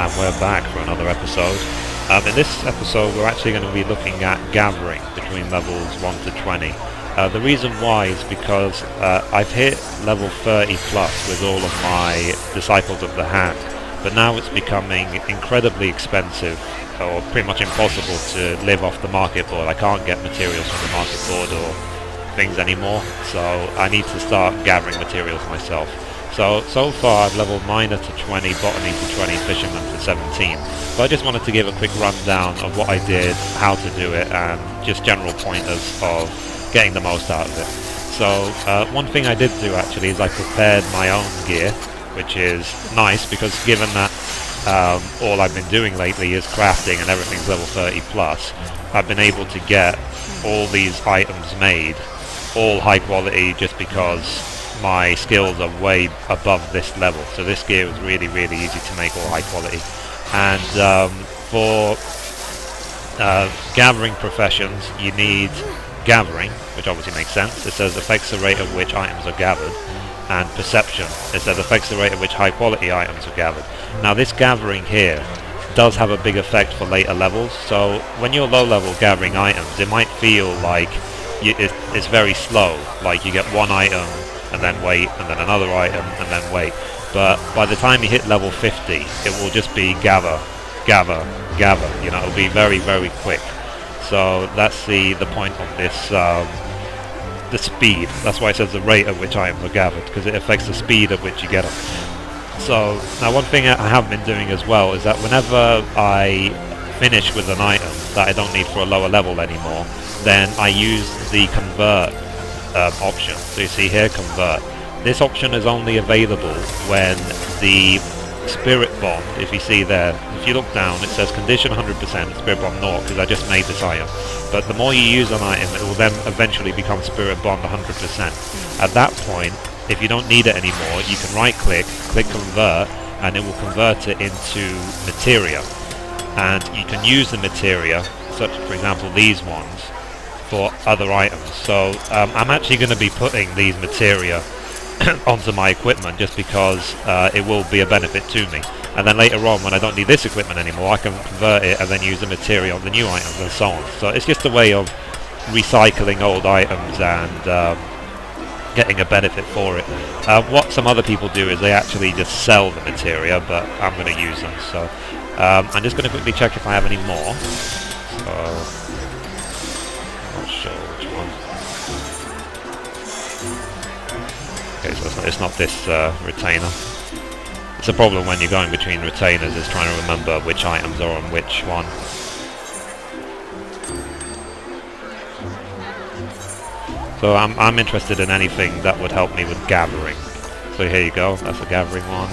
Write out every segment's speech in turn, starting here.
and we're back for another episode. In this episode we're actually going to be looking at gathering between levels 1 to 20. The reason why is because I've hit level 30 plus with all of my Disciples of the Hand, but now it's becoming incredibly expensive or pretty much impossible to live off the market board. I can't get materials from the market board or things anymore, so I need to start gathering materials myself. So far I've leveled Miner to 20, Botany to 20, Fisherman to 17. But I just wanted to give a quick rundown of what I did, how to do it, and just general pointers of getting the most out of it. So one thing I did do actually is I prepared my own gear, which is nice because given that all I've been doing lately is crafting and everything's level 30 plus, I've been able to get all these items made, all high quality, just because my skills are way above this level. So this gear is really easy to make, all high quality. And for gathering professions you need gathering, which obviously makes sense. It says affects the rate at which items are gathered, and perception, it says affects the rate at which high quality items are gathered. Now this gathering here does have a big effect for later levels, so when you're low level gathering items it might feel like it's very slow, like you get one item and then wait, and then another item and then wait. But by the time you hit level 50 it will just be gather, you know, it'll be very quick. So that's the point of this, the speed. That's why it says the rate at which items are gathered, because it affects the speed at which you get them. So now one thing I have been doing as well is that whenever I finish with an item that I don't need for a lower level anymore, then I use the convert option. So you see here, convert. This option is only available when the Spirit Bomb, if you see there, if you look down, it says condition 100%, Spirit Bomb 0, because I just made this item. But the more you use an item, it will then eventually become Spirit Bomb 100%. At that point, if you don't need it anymore, you can right click, click convert, and it will convert it into materia. And you can use the materia, such for example these ones, for other items. So I'm actually going to be putting these materia onto my equipment just because it will be a benefit to me. And then later on, when I don't need this equipment anymore, I can convert it and then use the materia on the new items and so on. So it's just a way of recycling old items and getting a benefit for it. What some other people do is they actually just sell the materia, but I'm going to use them. So I'm just going to quickly check if I have any more. So I'm not sure which one. Okay, so it's not this retainer. It's a problem when you're going between retainers, is trying to remember which items are on which one. So I'm interested in anything that would help me with gathering. So here you go, that's a gathering one.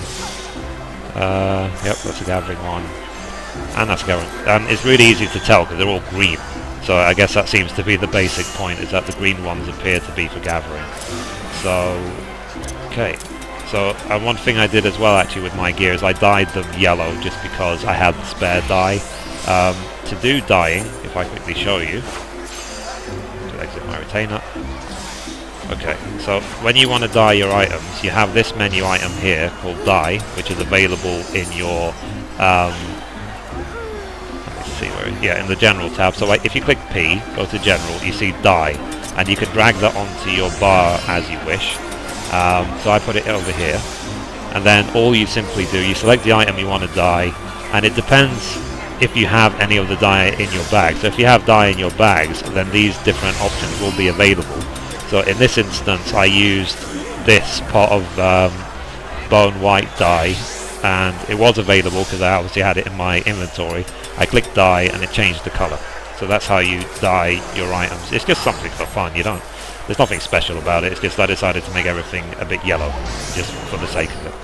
Yep, that's a gathering one. And that's a gathering. And it's really easy to tell because they're all green. So I guess that seems to be the basic point, is that the green ones appear to be for gathering. So, okay. So one thing I did as well actually with my gear is I dyed them yellow just because I had the spare dye. To do dyeing, if I quickly show you, to exit my retainer. Okay, so when you want to dye your items, you have this menu item here called dye, which is available in your in the general tab. So if you click P, go to general, you see dye, and you can drag that onto your bar as you wish. So I put it over here, and then all you simply do, you select the item you want to dye, and it depends if you have any of the dye in your bag. So if you have dye in your bags, then these different options will be available. So in this instance I used this pot of bone white dye, and it was available because I obviously had it in my inventory. I clicked dye and it changed the colour. So that's how you dye your items. It's just something for fun, there's nothing special about it, it's just I decided to make everything a bit yellow, just for the sake of it.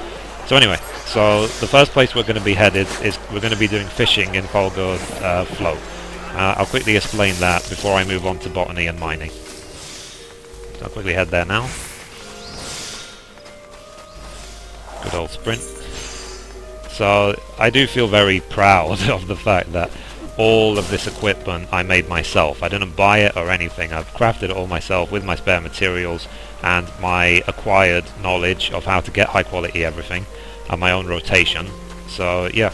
So anyway, so the first place we're going to be headed is we're going to be doing fishing in Folgord Float. I'll quickly explain that before I move on to botany and mining. So I'll quickly head there now. Good old sprint. So I do feel very proud of the fact that all of this equipment I made myself. I didn't buy it or anything. I've crafted it all myself with my spare materials and my acquired knowledge of how to get high quality everything and my own rotation. So yeah,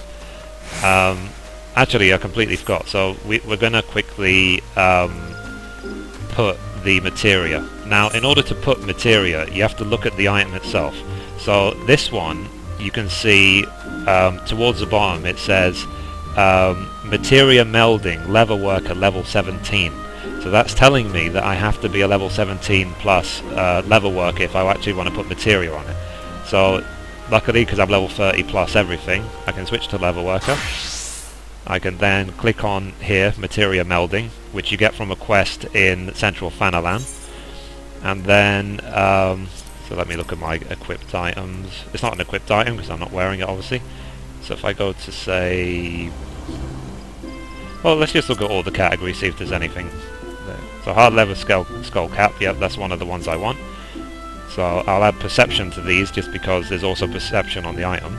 Actually, I completely forgot. So we're going to quickly put the materia. Now, in order to put materia, you have to look at the item itself. So this one, you can see towards the bottom, it says materia melding, leather worker, level 17. So that's telling me that I have to be a level 17 plus leather worker if I actually want to put materia on it. So luckily, because I'm level 30 plus everything, I can switch to leather worker. I can then click on here, materia melding, which you get from a quest in Central Fanalan. And then, so let me look at my equipped items. It's not an equipped item because I'm not wearing it, obviously. So if I go to say, well, let's just look at all the categories, see if there's anything there. So hard leather skull cap, yep, that's one of the ones I want. So I'll add perception to these just because there's also perception on the item.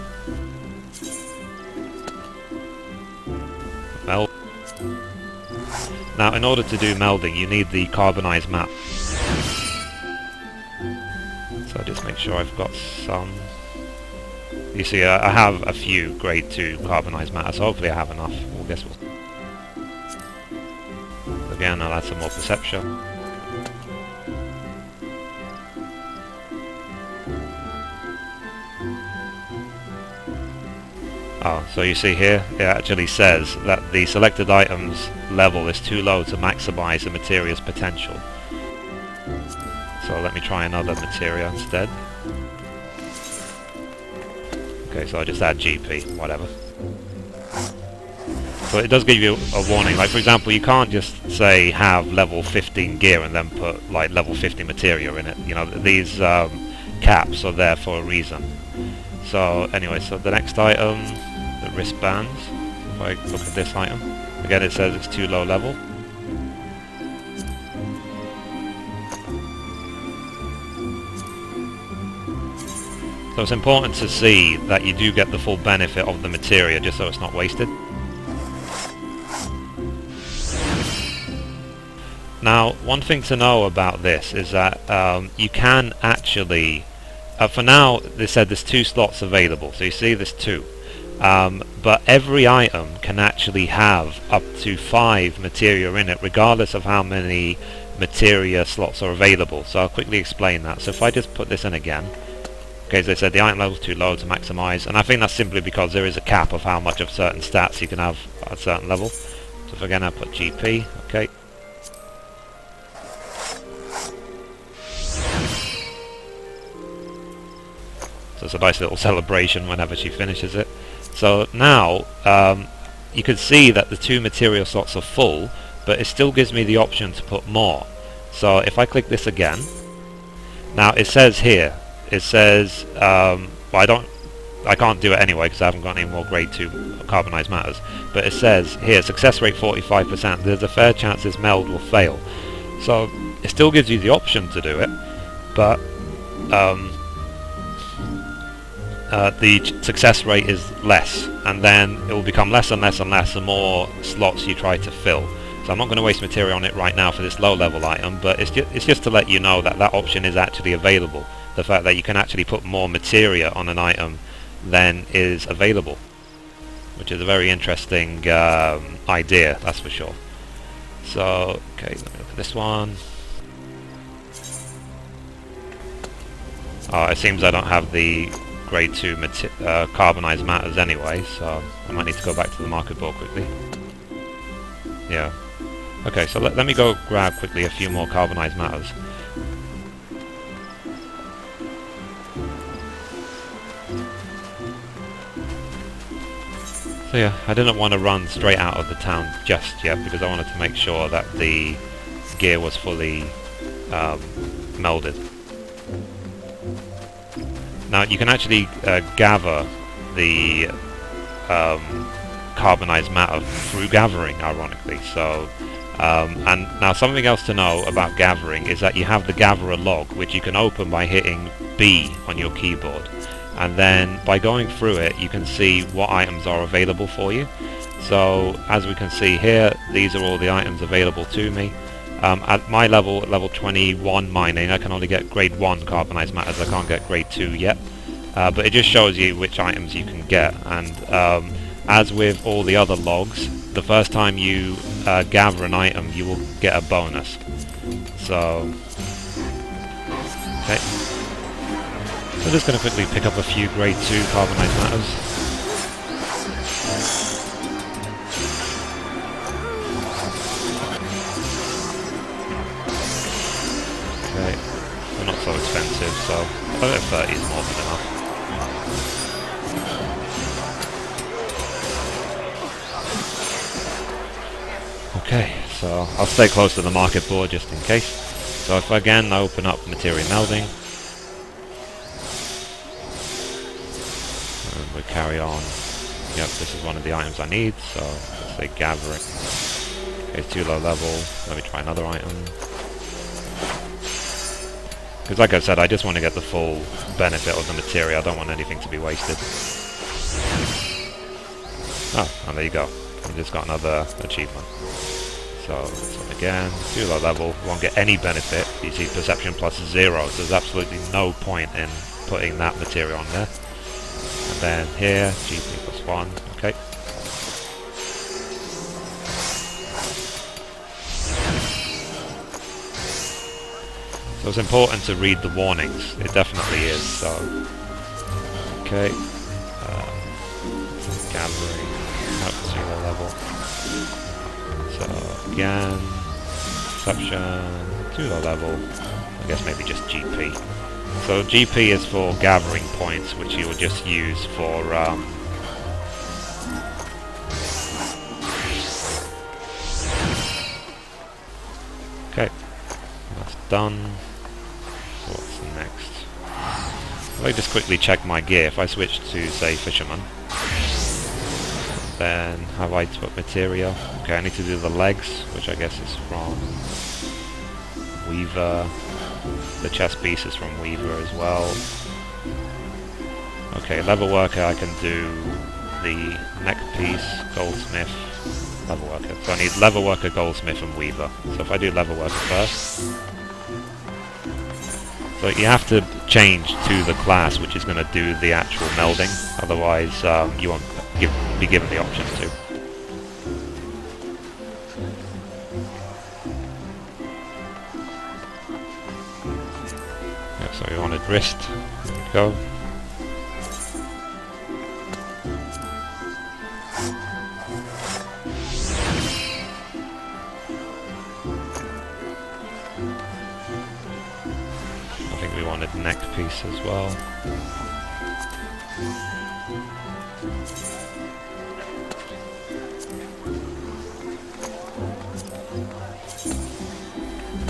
Meld. Now, in order to do melding, you need the carbonized map. So just make sure I've got some. You see, I have a few grade 2 carbonized matter, so hopefully I have enough. Well, guess we'll. Again, I'll add some more perception. Oh, so you see here, it actually says that the selected item's level is too low to maximize the materia's potential. So let me try another materia instead. Okay, so I'll just add GP, whatever. So it does give you a warning, like for example, you can't just say have level 15 gear and then put like level 50 materia in it. You know, these caps are there for a reason. So anyway, so the next item, the wristbands. If I look at this item, again it says it's too low level. So it's important to see that you do get the full benefit of the materia just so it's not wasted. Now, one thing to know about this is that you can actually, for now they said there's 2 slots available, so you see there's 2. But every item can actually have up to 5 materia in it, regardless of how many materia slots are available. So I'll quickly explain that. So if I just put this in again, okay, as they said, the item level is too low to maximize, and I think that's simply because there is a cap of how much of certain stats you can have at a certain level. So if again I put GP, okay. So it's a nice little celebration whenever she finishes it. So now you can see that the 2 material slots are full, but it still gives me the option to put more. So if I click this again, now it says here, it says, well, I can't do it anyway because I haven't got any more grade 2 carbonized matters, but it says here, success rate 45%, there's a fair chance this meld will fail. So it still gives you the option to do it, but the success rate is less, and then it will become less and less and less the more slots you try to fill. So I'm not going to waste material on it right now for this low level item, but it's just to let you know that that option is actually available. The fact that you can actually put more materia on an item than is available, which is a very interesting idea, that's for sure. So, okay, let me look at this one. Oh, it seems I don't have the grade 2 carbonized matters anyway, so I might need to go back to the market board quickly. Yeah. Okay, so let me go grab quickly a few more carbonized matters. So yeah, I didn't want to run straight out of the town just yet because I wanted to make sure that the gear was fully melded. Now you can actually gather the carbonized matter through gathering, ironically. So, and now something else to know about gathering is that you have the gatherer log, which you can open by hitting B on your keyboard. And then by going through it, you can see what items are available for you. So as we can see here, these are all the items available to me. At my level, at level 21 mining, I can only get grade 1 carbonized matters. I can't get grade 2 yet. But it just shows you which items you can get. And as with all the other logs, the first time you gather an item, you will get a bonus. So, okay. So I'm just going to quickly pick up a few grade 2 carbonized matters. Okay, they're not so expensive, so I think 30 is more than enough. Okay, so I'll stay close to the market board just in case. So if again I open up materia melding, and we carry on. Yep, this is one of the items I need, so let's say gathering. Okay, it's too low level. Let me try another item. Because like I said, I just want to get the full benefit of the materia. I don't want anything to be wasted. Oh, and there you go. We just got another achievement. So again, too low level, won't get any benefit. You see perception plus 0, so there's absolutely no point in putting that material on there. And then here, GP plus 1, okay. So it's important to read the warnings, it definitely is, so... Okay, gathering, up to 0 level. So again, perception, too low level, I guess maybe just GP. So GP is for gathering points, which you will just use for okay, that's done. So what's next? Let me just quickly check my gear. If I switch to, say, fisherman, then have I put materia? Okay, I need to do the legs, which I guess is from Weaver. The chest piece is from Weaver as well. Okay, leather worker, I can do the neck piece, goldsmith, leather worker. So I need leather worker, goldsmith, and Weaver. So if I do leather worker first. So you have to change to the class which is going to do the actual melding, otherwise you won't be given the option to. Yep, so we wanted wrist. There we go. I think we wanted neck piece as well.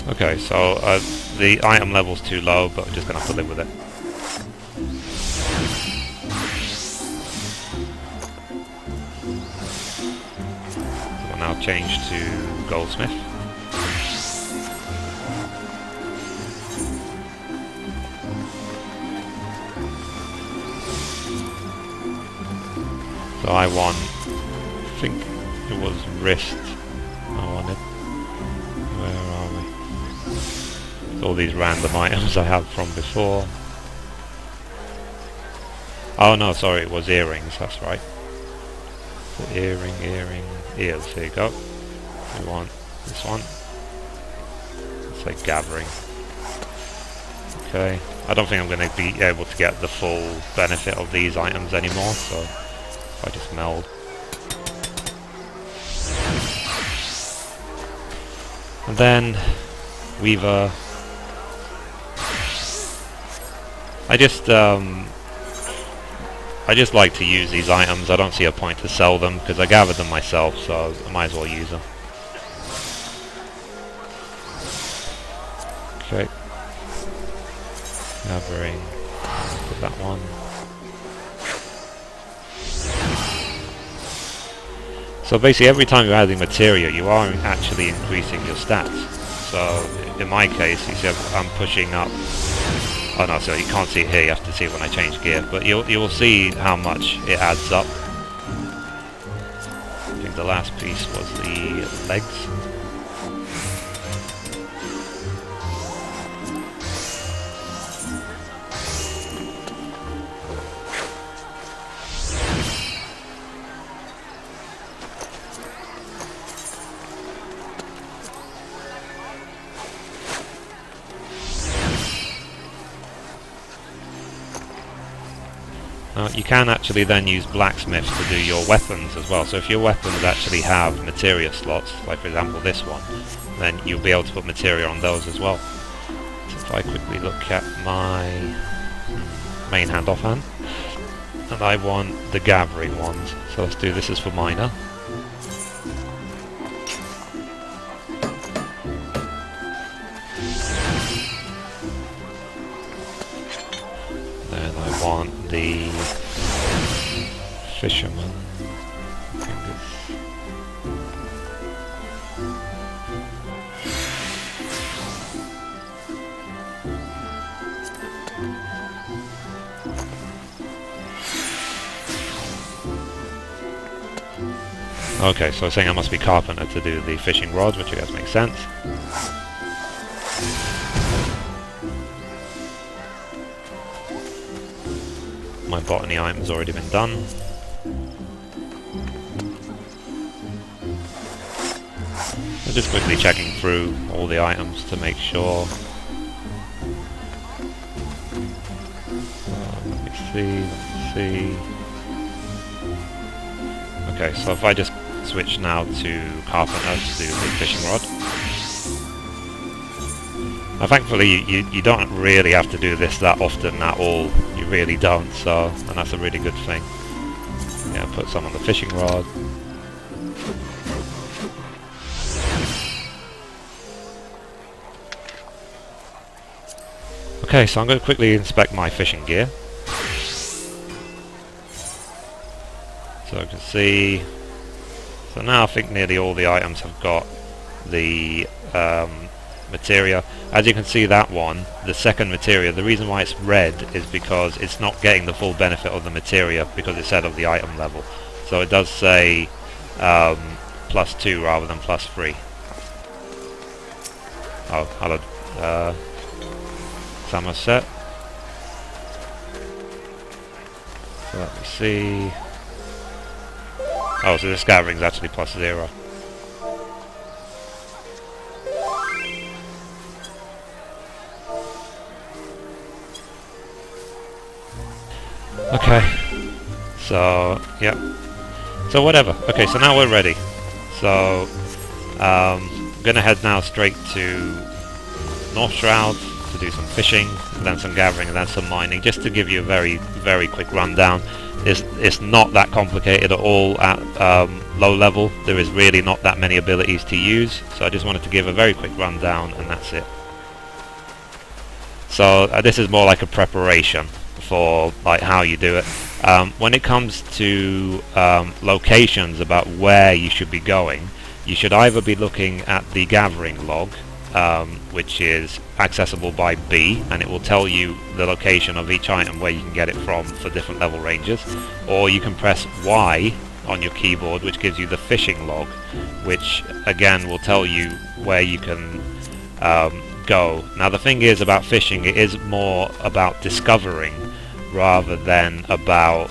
Okay, so the item level's too low, but we're just going to have to live with it. So we'll now change to goldsmith. So I want, I think it was wrist I wanted. Where are we? All these random items I have from before. Oh no, sorry, it was earrings, that's right. So earring, ears, here you go. We want this one. Let's say gathering. Okay, I don't think I'm going to be able to get the full benefit of these items anymore, so if I just meld. And then Weaver. I just like to use these items. I don't see a point to sell them because I gathered them myself, so I might as well use them. Okay. Gathering. Put that one. So basically every time you're adding materia, you are actually increasing your stats. So in my case, you see I'm pushing up. Oh no, so you can't see it here, you have to see it when I change gear, but you'll see how much it adds up. I think the last piece was the legs. You can actually then use blacksmiths to do your weapons as well. So if your weapons actually have materia slots, like for example this one, then you'll be able to put materia on those as well. So if I quickly look at my main hand offhand, and I want the gathering ones. So let's do this is for miner. Then I want the fisherman. Okay, so I was saying I must be carpenter to do the fishing rods, which I guess makes sense. My botany item's already been done. I'm just quickly checking through all the items to make sure. Let me see. Okay, so if I just switch now to carpenter to do the fishing rod. Now thankfully you don't really have to do this that often at all, you really don't, so, and that's a really good thing. Yeah, put some on the fishing rod. Okay, so I'm going to quickly inspect my fishing gear. So I can see, so now I think nearly all the items have got the materia. As you can see, that one, the second materia, the reason why it's red is because it's not getting the full benefit of the materia because it's set of the item level. So it does say +2 rather than +3. Oh, hello. Somerset. So let me see. Oh, so this gathering is actually +0. Okay. So, yep. So whatever. Okay, so now we're ready. So, I'm gonna head now straight to North Shroud to do some fishing, and then some gathering, and then some mining, just to give you a very, very quick rundown. It's not that complicated at all at low level. There is really not that many abilities to use, so I just wanted to give a very quick rundown, and that's it. So this is more like a preparation for like how you do it. When it comes to locations about where you should be going, you should either be looking at the gathering log, which is accessible by B, and it will tell you the location of each item where you can get it from for different level ranges, or you can press Y on your keyboard, which gives you the fishing log, which again will tell you where you can go. Now the thing is about fishing, it is more about discovering rather than about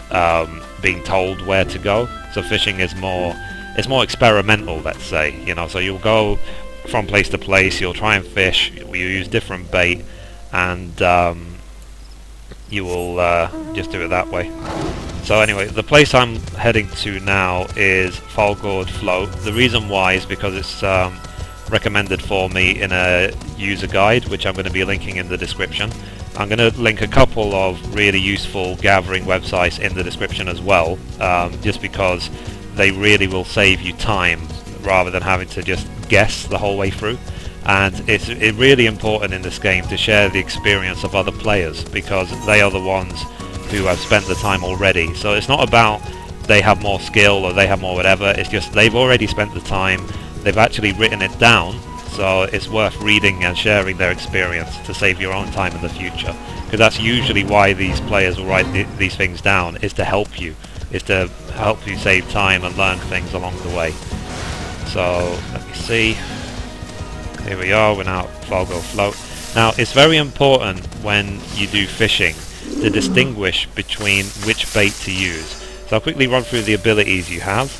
being told where to go. So fishing is more, it's more experimental, let's say, you know, so you'll go from place to place, you'll try and fish, you use different bait, and you will just do it that way. So anyway, the place I'm heading to now is Falgord Float. The reason why is because it's recommended for me in a user guide, which I'm going to be linking in the description. I'm going to link a couple of really useful gathering websites in the description as well, just because they really will save you time rather than having to just guess the whole way through. And it's really important in this game to share the experience of other players, because they are the ones who have spent the time already. So it's not about they have more skill or they have more whatever, it's just they've already spent the time, they've actually written it down, so it's worth reading and sharing their experience to save your own time in the future. Because that's usually why these players will write these things down, is to help you save time and learn things along the way. So let me see. Here we are, we're now at Falgord Float. Now it's very important when you do fishing to distinguish between which bait to use. So I'll quickly run through the abilities you have.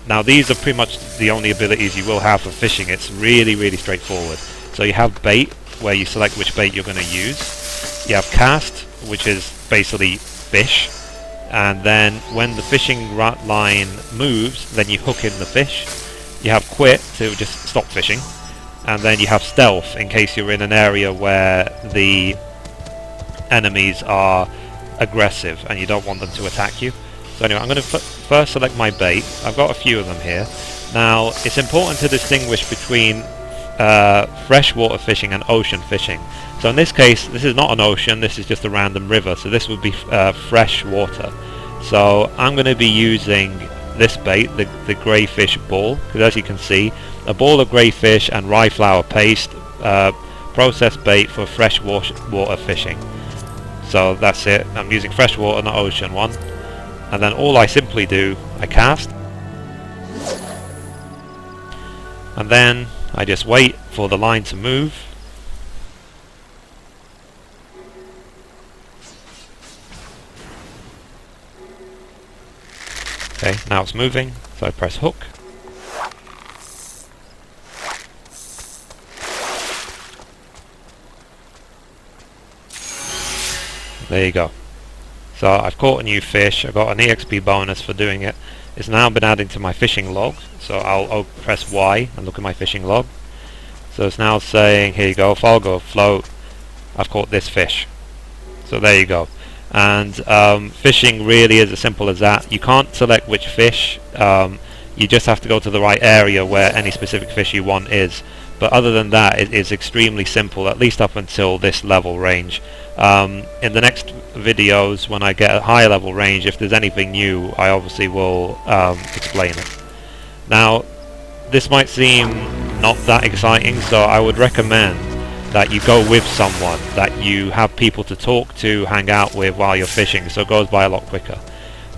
Now these are pretty much the only abilities you will have for fishing. It's really, really straightforward. So you have bait, where you select which bait you're going to use. You have cast, which is basically fish, and then when the fishing line moves, then you hook in the fish. You have quit to just stop fishing, and then you have stealth in case you're in an area where the enemies are aggressive and you don't want them to attack you. So anyway, I'm going to first select my bait. I've got a few of them here. Now, it's important to distinguish between freshwater fishing and ocean fishing. So in this case, this is not an ocean, this is just a random river, so this would be fresh water. So I'm going to be using this bait, the greyfish ball, because as you can see, a ball of greyfish and rye flour paste, processed bait for fresh water fishing. So that's it. I'm using freshwater, not ocean one. And then all I simply do, I cast. And then I just wait for the line to move. Okay, now it's moving, so I press hook. There you go. So I've caught a new fish. I got an EXP bonus for doing it. It's now been added to my fishing log. So I'll press Y and look at my fishing log. So it's now saying, here you go, Falgo float. I've caught this fish. So there you go. And fishing really is as simple as that. You can't select which fish. You just have to go to the right area where any specific fish you want is. But other than that, it is extremely simple, at least up until this level range. In the next videos, when I get a higher level range, if there's anything new, I obviously will explain it. Now, this might seem not that exciting, so I would recommend that you go with someone, that you have people to talk to, hang out with while you're fishing, so it goes by a lot quicker.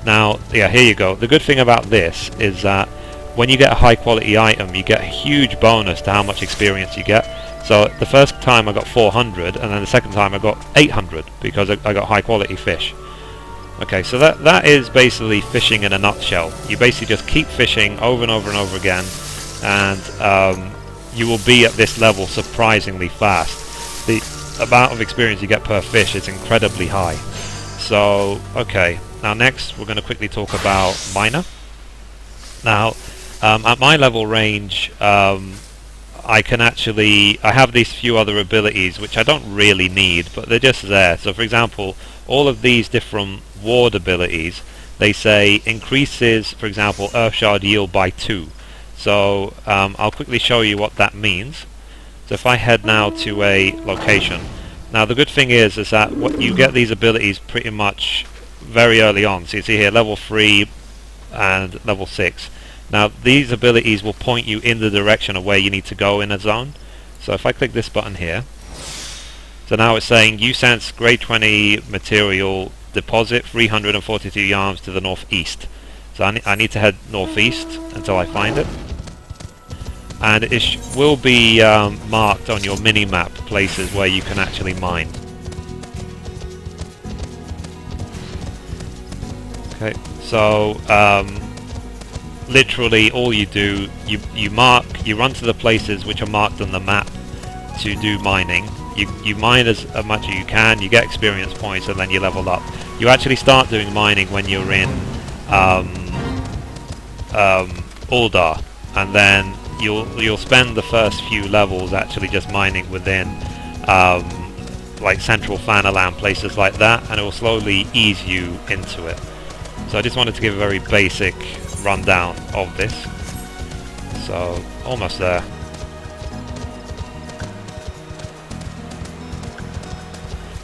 Now, yeah, here you go. The good thing about this is that when you get a high quality item, you get a huge bonus to how much experience you get. So the first time I got 400, and then the second time I got 800 because I got high quality fish. Okay, so that is basically fishing in a nutshell. You basically just keep fishing over and over and over again, and you will be at this level surprisingly fast. The amount of experience you get per fish is incredibly high. So, okay, now next we're going to quickly talk about miner. Now, at my level range, I have these few other abilities which I don't really need, but they're just there. So for example, all of these different ward abilities, they say increases, for example, earth shard yield by 2. So I'll quickly show you what that means. So if I head now to a location, now the good thing is that what you get these abilities pretty much very early on. So you see here level 3 and level 6. Now these abilities will point you in the direction of where you need to go in a zone. So if I click this button here, so now it's saying you sense grade 20 material deposit 342 yards to the northeast. So I need to head northeast until I find it. And it will be marked on your mini-map places where you can actually mine. Okay, so literally all you do, you run to the places which are marked on the map to do mining. You mine as much as you can, you get experience points, and then you level up. You actually start doing mining when you're in Uldar, and then you'll spend the first few levels actually just mining within like central Fanaland, places like that, and it will slowly ease you into it. So I just wanted to give a very basic rundown of this. So almost there.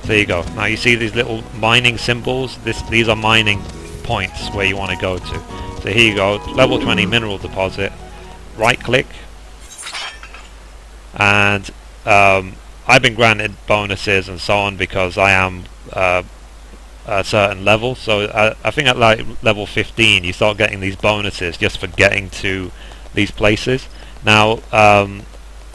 There you go. Now you see these little mining symbols. These are mining points where you want to go to. So here you go, level 20 mineral deposit. Right click, and I've been granted bonuses and so on because I am a certain level. So I think at like level 15 you start getting these bonuses just for getting to these places. Now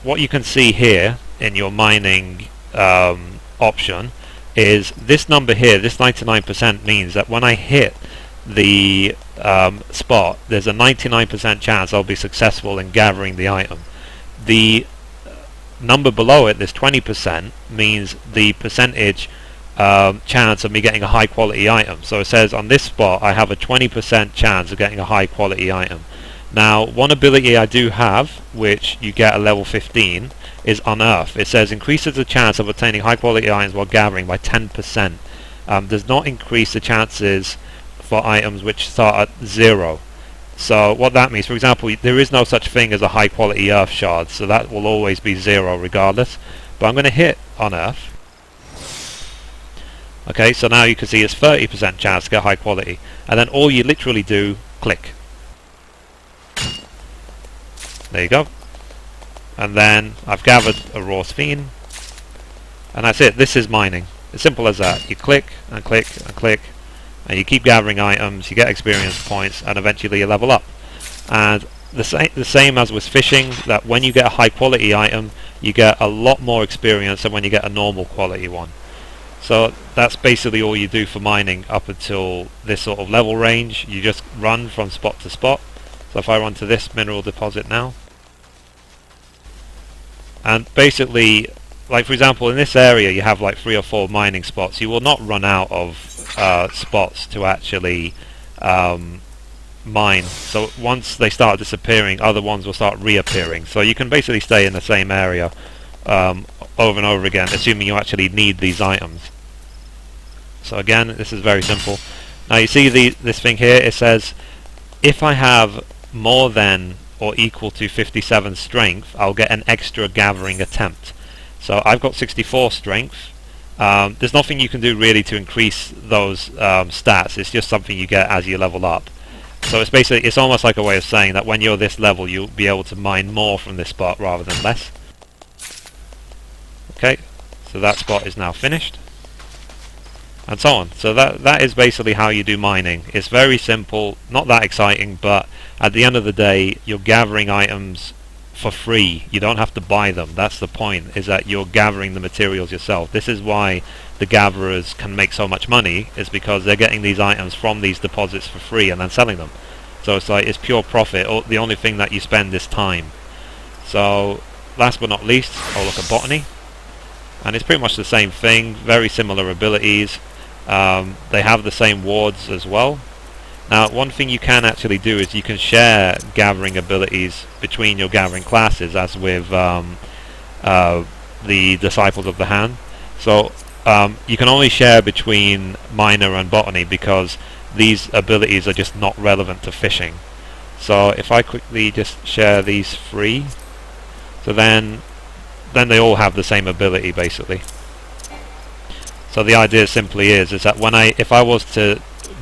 what you can see here in your mining option is this number here, this 99%, means that when I hit the spot, there's a 99% chance I'll be successful in gathering the item. The number below it, this 20%, means the percentage chance of me getting a high quality item. So it says on this spot I have a 20% chance of getting a high quality item. Now, one ability I do have, which you get at level 15, is Unearth. It says increases the chance of obtaining high quality items while gathering by 10%. Does not increase the chances for items which start at 0. So what that means, for example, there is no such thing as a high quality earth shard, so that will always be 0 regardless. But I'm going to hit Unearth. Okay, so now you can see it's 30% chance to get high quality, and then all you literally do, click. There you go. And then I've gathered a raw sphen, and that's it. This is mining. As simple as that. You click and click and click, and you keep gathering items, you get experience points, and eventually you level up. And the same as with fishing, that when you get a high quality item, you get a lot more experience than when you get a normal quality one. So that's basically all you do for mining up until this sort of level range. You just run from spot to spot. So if I run to this mineral deposit now, and basically, like for example in this area you have like 3 or 4 mining spots. You will not run out of spots to actually mine. So once they start disappearing, other ones will start reappearing. So you can basically stay in the same area over and over again, assuming you actually need these items. So again, this is very simple. Now you see this thing here, it says if I have more than or equal to 57 strength, I'll get an extra gathering attempt. So I've got 64 strength. There's nothing you can do really to increase those stats. It's just something you get as you level up. So it's almost like a way of saying that when you're this level, you'll be able to mine more from this spot rather than less. Okay, so that spot is now finished, and so on. So that is basically how you do mining. It's very simple, not that exciting, but at the end of the day, you're gathering items for free. You don't have to buy them. That's the point, is that you're gathering the materials yourself. This is why the gatherers can make so much money, is because they're getting these items from these deposits for free and then selling them. So it's pure profit. The only thing that you spend is time. So last but not least, I'll look at Botany, and it's pretty much the same thing. Very similar abilities. They have the same wards as well. Now, one thing you can actually do is you can share gathering abilities between your gathering classes, as with the Disciples of the Hand. So you can only share between Miner and Botany because these abilities are just not relevant to fishing. So if I quickly just share these 3, so then they all have the same ability basically. So the idea simply is that if I was to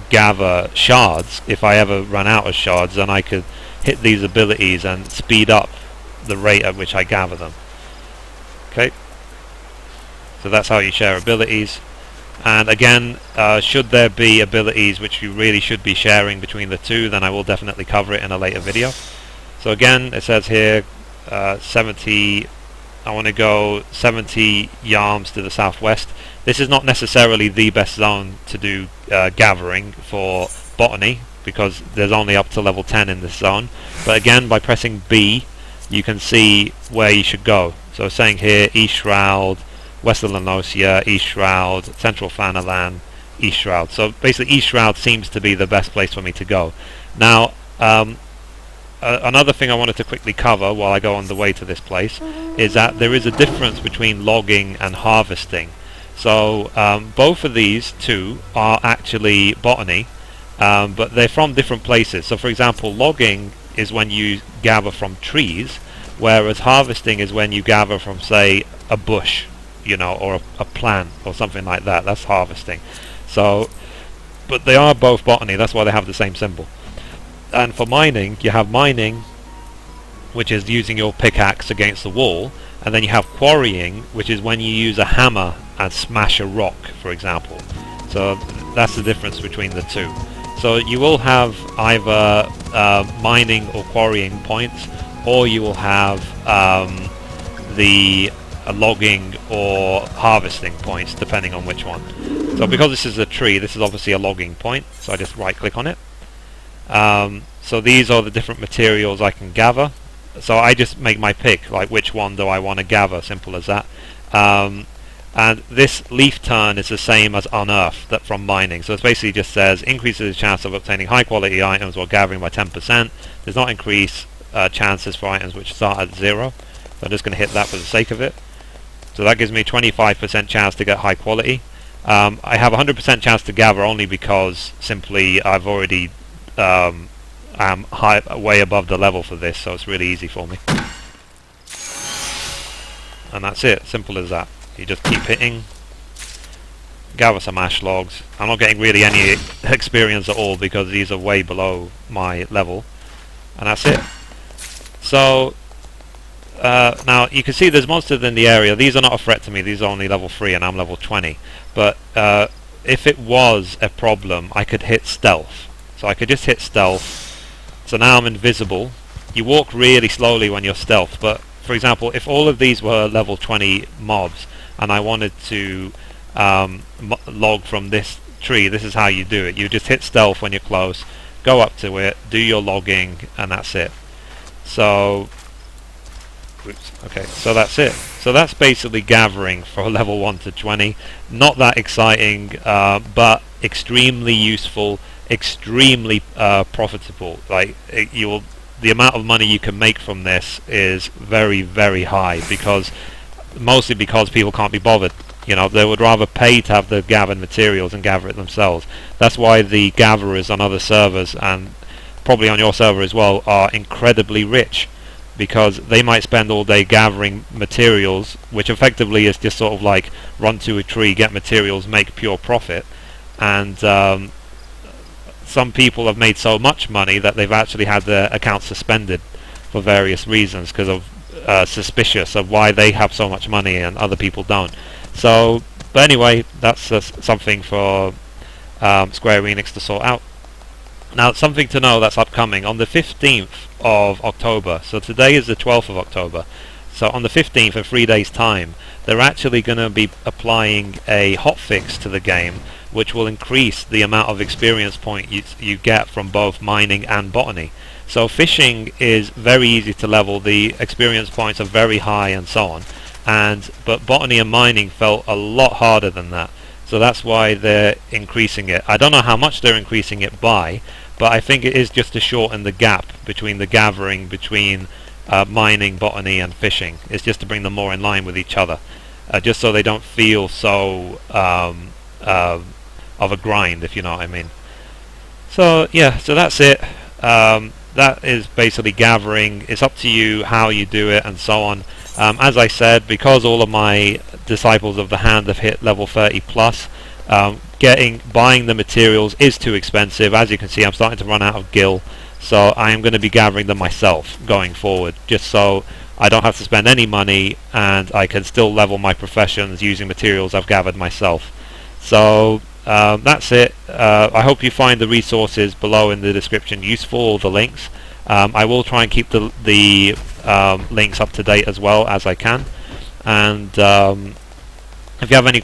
gather shards, if I ever run out of shards, then I could hit these abilities and speed up the rate at which I gather them. Okay, so that's how you share abilities. And again, should there be abilities which you really should be sharing between the two, then I will definitely cover it in a later video. So again, it says here 70, I want to go 70 yarms to the southwest. This is not necessarily the best zone to do gathering for Botany, because there's only up to level 10 in this zone. But again, by pressing B, you can see where you should go. So it's saying here, East Shroud, Western Lanosia, East Shroud, Central Fanalan, East Shroud. So basically East Shroud seems to be the best place for me to go. Now, another thing I wanted to quickly cover while I go on the way to this place is that there is a difference between logging and harvesting. So both of these two are actually Botany, but they're from different places. So for example, logging is when you gather from trees, whereas harvesting is when you gather from, say, a bush, you know, or a plant or something like that. That's harvesting. So, but they are both Botany, that's why they have the same symbol. And for mining, you have mining, which is using your pickaxe against the wall, and then you have quarrying, which is when you use a hammer and smash a rock, for example. So that's the difference between the two. So you will have either mining or quarrying points, or you will have the logging or harvesting points, depending on which one. So because this is a tree, this is obviously a logging point, so I just right click on it. So these are the different materials I can gather. So I just make my pick, like which one do I want to gather, simple as that. And this leaf turn is the same as unearth that from mining. So it basically just says increases the chance of obtaining high quality items while gathering by 10%. Does not increase chances for items which start at 0. So I'm just going to hit that for the sake of it. So that gives me 25% chance to get high quality. I have 100% chance to gather only because simply I've already am way above the level for this, so it's really easy for me. And that's it, simple as that. You just keep hitting, gather some ash logs. I'm not getting really any experience at all because these are way below my level, and that's it. So now you can see there's monsters in the area. These are not a threat to me, these are only level 3 and I'm level 20. But if it was a problem, I could hit stealth. So I could just hit stealth. So now I'm invisible. You walk really slowly when you're stealth, but for example, if all of these were level 20 mobs and I wanted to log from this tree, this is how you do it. You just hit stealth when you're close, go up to it, do your logging, and that's it. So okay, so that's it. So that's basically gathering for level 1 to 20. Not that exciting, but extremely useful, extremely profitable. Like the amount of money you can make from this is very, very high, mostly because people can't be bothered. You know, they would rather pay to have the gathered materials and gather it themselves. That's why the gatherers on other servers, and probably on your server as well, are incredibly rich, because they might spend all day gathering materials, which effectively is just sort of like run to a tree, get materials, make pure profit. And some people have made so much money that they've actually had their accounts suspended for various reasons because of suspicious of why they have so much money and other people don't. So, but anyway, that's something for Square Enix to sort out. Now, something to know that's upcoming on the 15th of October. So today is the 12th of October. So on the 15th, in 3 days' time, they're actually going to be applying a hotfix to the game, which will increase the amount of experience point you get from both mining and botany. So fishing is very easy to level, the experience points are very high and so on, but botany and mining felt a lot harder than that. So that's why they're increasing it. I don't know how much they're increasing it by, but I think it is just to shorten the gap between the gathering between mining, botany and fishing. It's just to bring them more in line with each other, just so they don't feel so of a grind, if you know what I mean. So yeah, so that's it. That is basically gathering. It's up to you how you do it and so on. As I said, because all of my disciples of the hand have hit level 30 plus, buying the materials is too expensive. As you can see, I'm starting to run out of gil, so I am going to be gathering them myself going forward, just so I don't have to spend any money and I can still level my professions using materials I've gathered myself. So that's it. I hope you find the resources below in the description useful, all the links. I will try and keep the links up to date as well as I can. And if you have any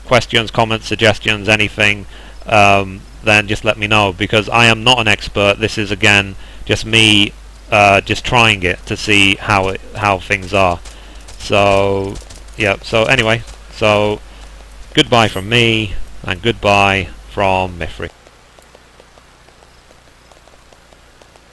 questions, comments, suggestions, anything, then just let me know, because I am not an expert. This is again just me just trying it to see how things are. So yeah, so anyway, so goodbye from me and goodbye from Mithrie.